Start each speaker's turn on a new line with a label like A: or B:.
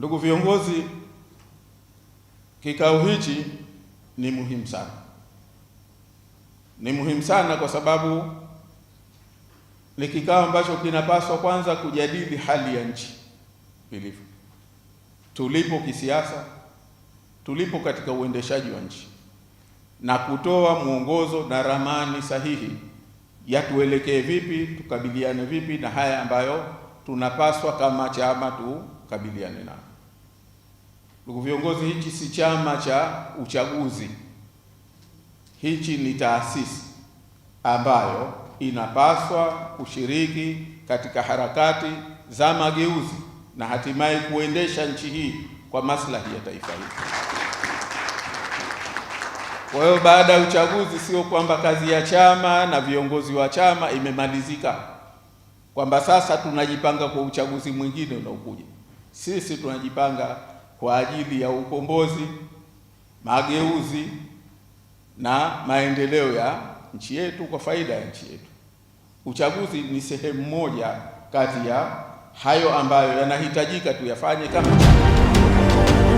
A: Ndugu viongozi, kikao hichi ni muhimu sana. Ni muhimu sana kwa sababu ni kikao ambacho kinapaswa kwanza kujadili hali ya nchi ilivyo, tulipo kisiasa, tulipo katika uendeshaji wa nchi, na kutoa mwongozo na ramani sahihi ya tuelekee vipi, tukabiliane vipi na haya ambayo tunapaswa kama chama tukabiliane nayo. Ndugu viongozi, hichi si chama cha uchaguzi. Hichi ni taasisi ambayo inapaswa kushiriki katika harakati za mageuzi na hatimaye kuendesha nchi hii kwa maslahi ya taifa hili. Kwa hiyo baada ya uchaguzi, sio kwamba kazi ya chama na viongozi wa chama imemalizika, kwamba sasa tunajipanga kwa uchaguzi mwingine unaokuja. Sisi tunajipanga kwa ajili ya ukombozi, mageuzi na maendeleo ya nchi yetu kwa faida ya nchi yetu. Uchaguzi ni sehemu moja kati ya hayo ambayo yanahitajika tuyafanye kama chama.